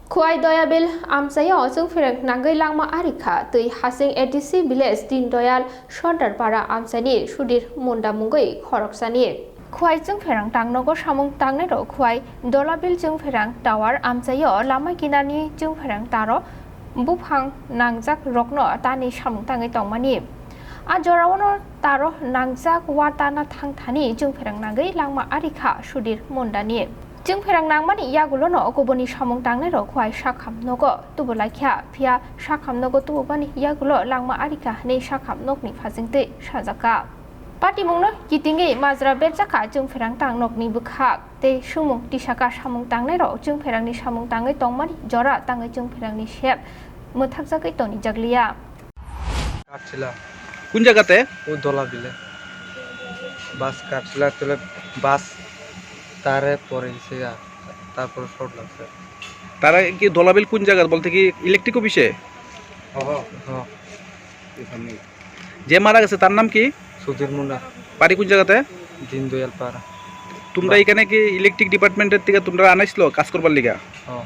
Khoi Doyabil Amsayo Jung Ferang Nangai Langma Arika Tui Hasing ADC Village Din Doyal Shondar Para Amsani Shudir Munda Mungoi Khoroksani Khoi Jung Ferang Tangnogo Samung Tangnero Khoi Dolabil Jung Ferang Tower Amsayo Lama Kinani Jung Ferang Taro Buphang Nangjak Rokno Tani Samung Tangai Tongmani Ajorawono Taro Nangjak Watana Thangthani Jung Ferang Nangai Langma Arika Shudir Mundani Jung Ferang Nangmani Yagulono Goboni Samung Tangnero Khoi Shakham Nogo Tubulaikha Pia Shakham Nogo Tubani Yagulo Langma Arika Ne Shakham Nokni Phasingte Shazaka Pati Mungno Kitingi Mazra Berjaka Jung Ferang Tang Nokni Bukhak Te Shumung Tishaka Samung Tangnero Jung Ferang Ni Samung Tangai Tongmani Jora Tangai Jung Ferang Ni Shep Muthakjakai Toni Jaglia কাটছিলা কোন জায়গাতে? ও দলা বিলে বাস কাটছিলা তাহলে বাস তারে পরে গেছে তারপর short লাগছে তারা কি দলাবিল কোন জায়গা বলতে কি ইলেকট্রিক অফিসে? হ্যাঁ যে মারা গেছে তার নাম কি? সুধীর মুন্ডা বাড়ি কোন জায়গাতে? দিন দয়াল পাড়া তোমরা এখানে কি ইলেকট্রিক ডিপার্টমেন্টের থেকে তোমরা আনাইছিল কাজ করবার লিগা? হ্যাঁ